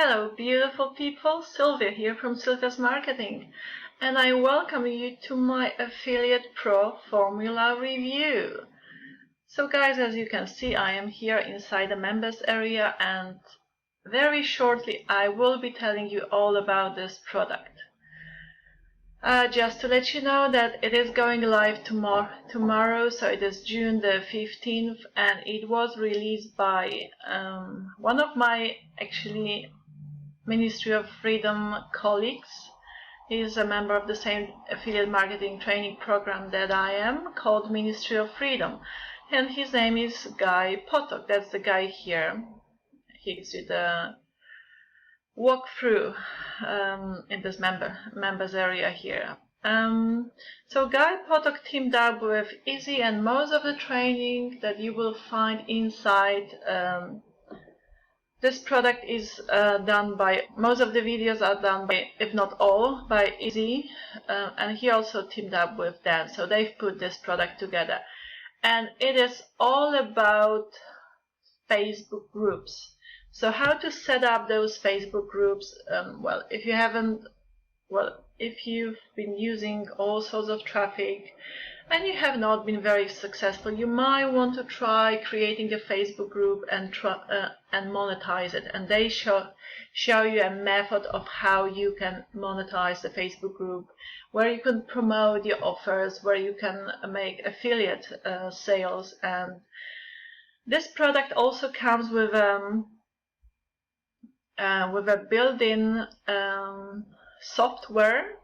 Hello beautiful people, Sylvia here from Sylvia's Marketing, and I welcome you to my Affiliate Pro formula review. So guys, as you can see, I am here inside the members area, and very shortly I will be telling you all about this product. Just to let you know that it is going live tomorrow, so it is June the 15th, and it was released by one of my Ministry of Freedom colleagues. He is a member of the same affiliate marketing training program that I am, called Ministry of Freedom, and his name is Guy Potok. That's the guy here. He gives you the walkthrough in this members area here. So Guy Potok teamed up with Easy, and most of the training that you will find inside this product is done by, most of the videos are done by, if not all, by Easy, and he also teamed up with Dan, so they've put this product together. And it is all about Facebook groups. So how to set up those Facebook groups. If you've been using all sorts of traffic and you have not been very successful, you might want to try creating a Facebook group and monetize it. And they show you a method of how you can monetize the Facebook group, where you can promote your offers, where you can make affiliate sales. And this product also comes with a built-in software.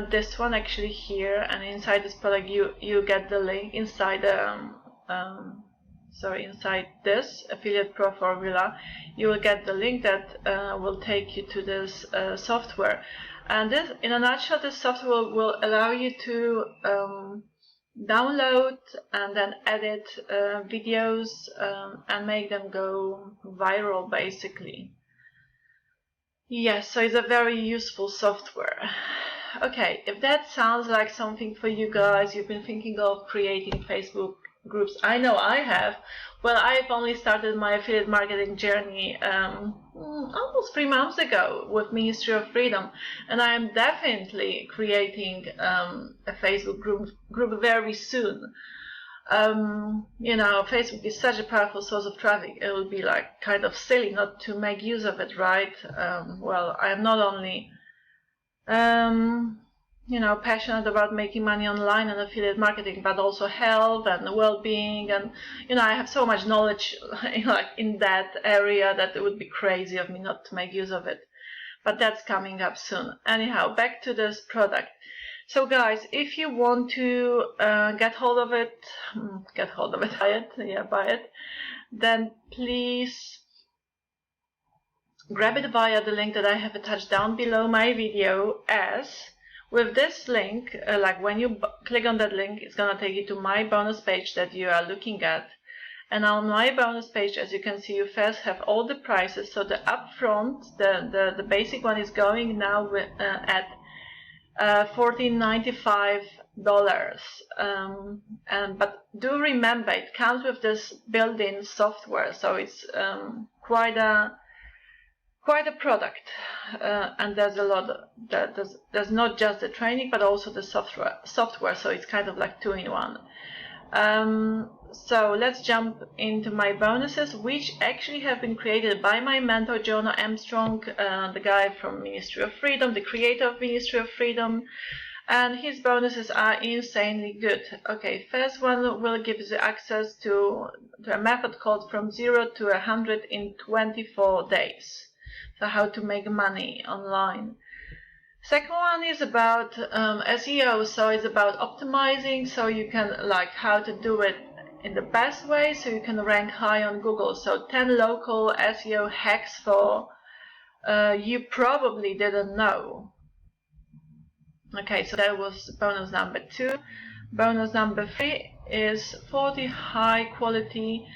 This one actually here, and inside this product you get the link inside inside this Affiliate Pro formula. You will get the link that will take you to this software. And this, in a nutshell, this software will allow you to download and then edit videos and make them go viral, basically. Yes, so it's a very useful software. Okay, if that sounds like something for you guys, you've been thinking of creating Facebook groups. I know I have. Well, I've only started my affiliate marketing journey almost 3 months ago with Ministry of Freedom, and I am definitely creating a Facebook group very soon. Facebook is such a powerful source of traffic. It would be like kind of silly not to make use of it, right? I am not only passionate about making money online and affiliate marketing, but also health and well-being, and I have so much knowledge in that area that it would be crazy of me not to make use of it. But that's coming up soon. Anyhow, back to this product. So guys, if you want to get hold of it, buy it, then please grab it via the link that I have attached down below my video. As with this link, when you click on that link, it's gonna take you to my bonus page that you are looking at. And on my bonus page, as you can see, you first have all the prices. So the upfront, the basic one is going now at $14.95. But do remember, it comes with this built-in software, so it's quite a product, and there's a lot. There's not just the training, but also the software. So it's kind of like 2-in-1. So let's jump into my bonuses, which actually have been created by my mentor Jonah Armstrong, the guy from Ministry of Freedom, the creator of Ministry of Freedom, and his bonuses are insanely good. Okay, first one will give you access to a method called From 0 to 100 in 24 days. So how to make money online. Second one is about SEO, so it's about optimizing, so you can how to do it in the best way so you can rank high on Google. So 10 local SEO hacks for you probably didn't know. Okay, so that was bonus number 2. Bonus number 3 is 40 high quality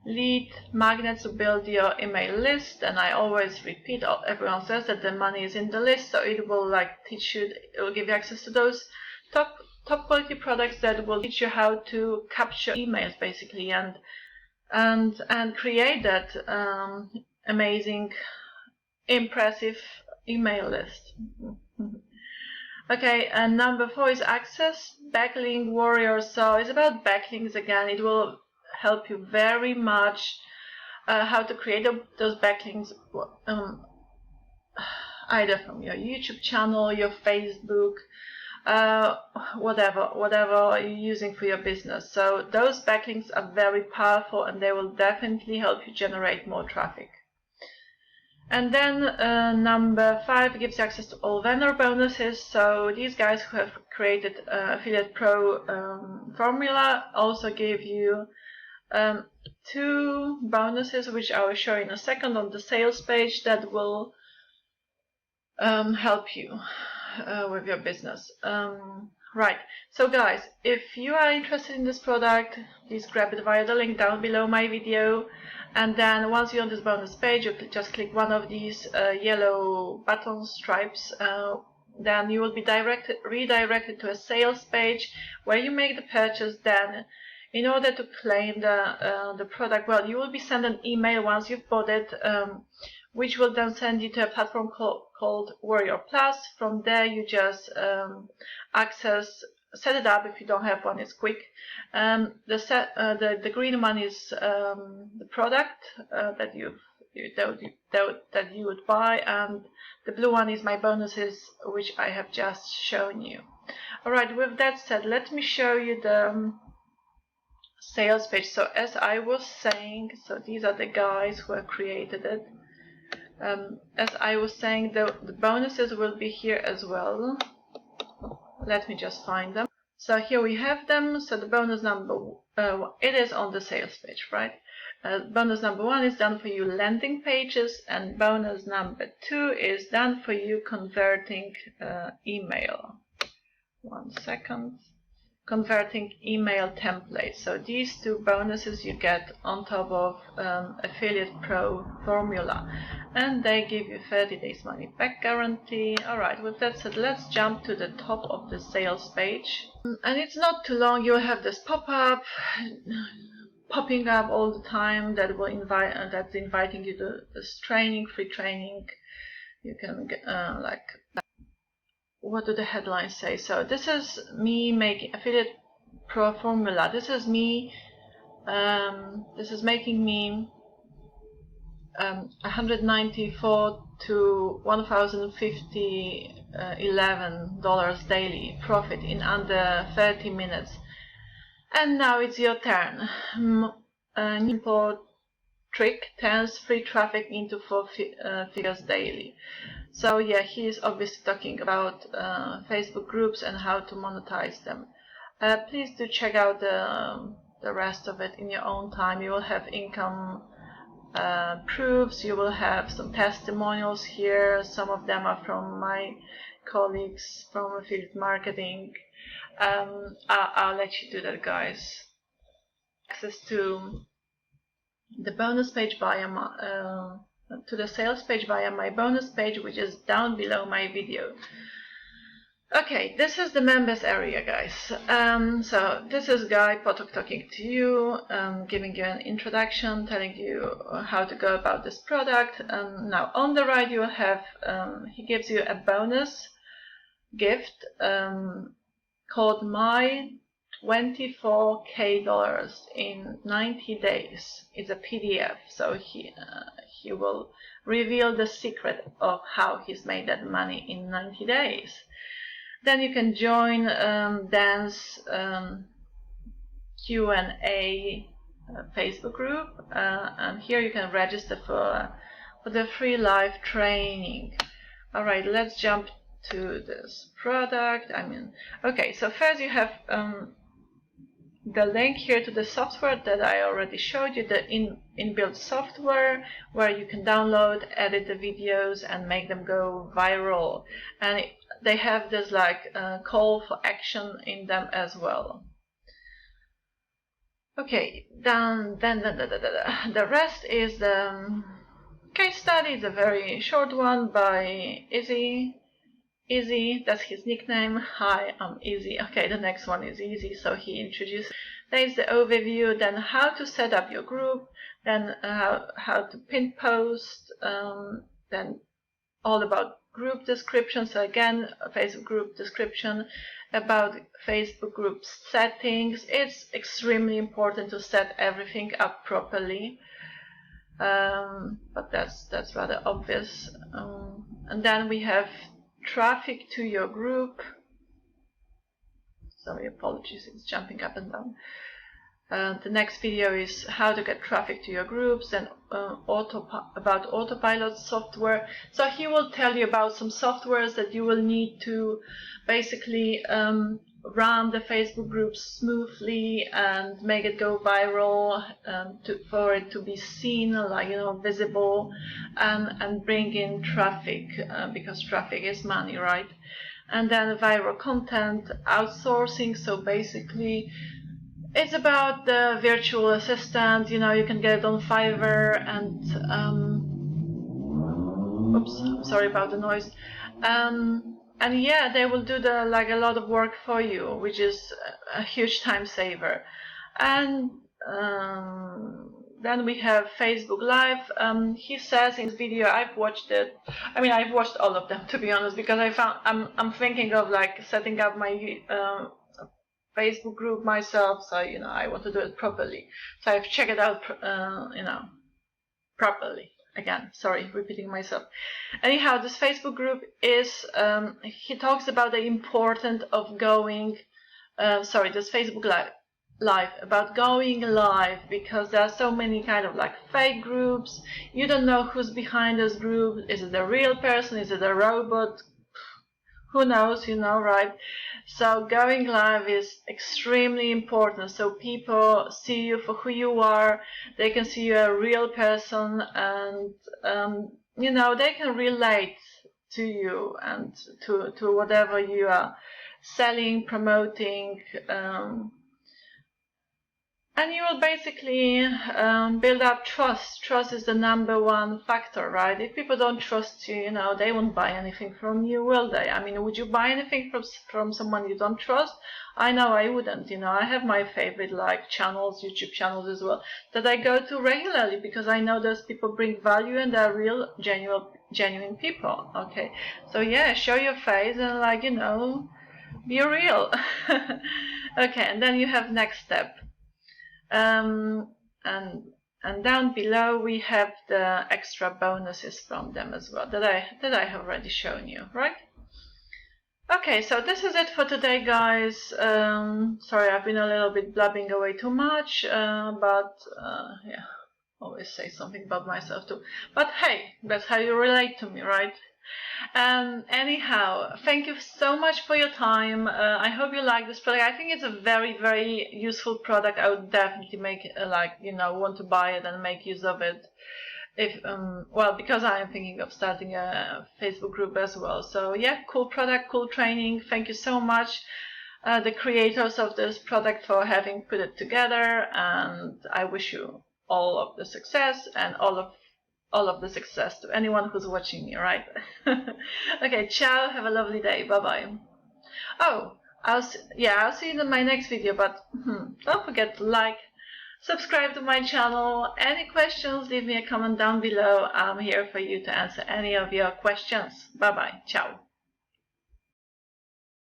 lead magnets to build your email list. And I always repeat, everyone says that the money is in the list, so it will teach you, it will give you access to those top quality products that will teach you how to capture emails, basically, and create that amazing impressive email list. Okay, and number 4 is Access Backlink Warrior. So it's about backlinks again. It will help you very much how to create those backlinks, either from your YouTube channel, your Facebook, whatever you're using for your business. So those backlinks are very powerful and they will definitely help you generate more traffic. And then number 5 gives you access to all vendor bonuses. So these guys who have created Affiliate Pro formula also give you 2 bonuses, which I will show in a second on the sales page, that will help you with your business. Right, so guys, if you are interested in this product, please grab it via the link down below my video, and then once you're on this bonus page, you just click one of these yellow button stripes, then you will be redirected to a sales page where you make the purchase. Then in order to claim the product, well, you will be sent an email once you've bought it, which will then send you to a platform called Warrior Plus. From there, you just set it up. If you don't have one, it's quick. The green one is the product that you would buy, and the blue one is my bonuses, which I have just shown you. All right. With that said, let me show you the sales page. So as I was saying, so these are the guys who have created it. As I was saying, the bonuses will be here as well. Let me just find them. So here we have them. So the bonus number, it is on the sales page, right? Bonus number 1 is done for you landing pages, and bonus number 2 is done for you converting email. 1 second. Converting email templates. So these 2 bonuses you get on top of Affiliate Pro formula, and they give you 30 days money back guarantee. Alright, with that said, let's jump to the top of the sales page. And it's not too long. You'll have this pop-up popping up all the time that will that's inviting you to this training, free training. You can get what do the headlines say? So this is me making Affiliate Pro formula. This is me. This is making me $194 to $1,011 daily profit in under 30 minutes. And now it's your turn. Import trick turns free traffic into 4 figures daily. So yeah, he is obviously talking about Facebook groups and how to monetize them. Please do check out the rest of it in your own time. You will have income proofs, you will have some testimonials here. Some of them are from my colleagues from affiliate marketing. I'll let you do that, guys. Access to the bonus page via to the sales page via my bonus page, which is down below my video. Okay, this is the members area, guys. So this is Guy Potok talking to you, giving you an introduction, telling you how to go about this product. Now on the right you will have, he gives you a bonus gift called My $24K in 90 days. It's a PDF, so he will reveal the secret of how he's made that money in 90 days. Then you can join Dan's Q&A Facebook group, and here you can register for the free live training. All right, let's jump to this product. Okay, so first you have the link here to the software that I already showed you, the inbuilt software where you can download, edit the videos and make them go viral. And they have this call for action in them as well. Okay, then the rest is the case study. It's a very short one by Izzy. Izzy, that's his nickname. Hi, I'm Izzy. Okay, the next one is Easy, so he introduced. There's the overview, then how to set up your group, then how to pin post, then all about group description. So again, a Facebook group description, about Facebook group settings. It's extremely important to set everything up properly. But that's rather obvious. And then we have traffic to your group. Sorry, apologies, it's jumping up and down. The next video is how to get traffic to your groups, and about autopilot software. So he will tell you about some softwares that you will need to basically run the Facebook groups smoothly and make it go viral, for it to be seen, like, you know, visible, and bring in traffic, because traffic is money, right? And then viral content outsourcing. So basically it's about the virtual assistant. You know, you can get it on Fiverr, and oops, sorry about the noise. And yeah, they will do a lot of work for you, which is a huge time saver. And then we have Facebook Live. He says in his video, I've watched it. I mean, I've watched all of them, to be honest, because I'm thinking of like setting up my Facebook group myself. So, you know, I want to do it properly. So I've checked it out, you know, properly. Again, sorry, repeating myself. Anyhow, this Facebook group is, he talks about the importance of going, this Facebook Live, about going live, because there are so many kind of like fake groups. You don't know who's behind this group. Is it a real person? Is it a robot? Who knows, you know, right? So going live is extremely important, so people see you for who you are. They can see you're a real person, and you know, they can relate to you and to whatever you are selling, promoting, and you will basically build up trust. Trust is the #1 factor, right? If people don't trust you, you know, they won't buy anything from you, will they? I mean, would you buy anything from someone you don't trust? I know I wouldn't. You know, I have my favorite like channels, YouTube channels as well, that I go to regularly, because I know those people bring value and they're real, genuine people. Okay, so yeah, show your face and, like, you know, be real. Okay, and then you have next step. And down below we have the extra bonuses from them as well, that I have already shown you, right? Okay, so this is it for today, guys. Sorry, I've been a little bit blabbing away too much, but yeah, always say something about myself too. But hey, that's how you relate to me, right? Anyhow, thank you so much for your time. I hope you like this product. I think it's a very, very useful product. I would definitely make want to buy it and make use of it. If because I am thinking of starting a Facebook group as well. So yeah, cool product, cool training. Thank you so much, the creators of this product, for having put it together, and I wish you all of the success and all of the success to anyone who's watching me, right? Okay, ciao, have a lovely day, bye-bye. Oh, I'll see you in my next video, but don't forget to like, subscribe to my channel. Any questions, leave me a comment down below. I'm here for you to answer any of your questions. Bye-bye, ciao.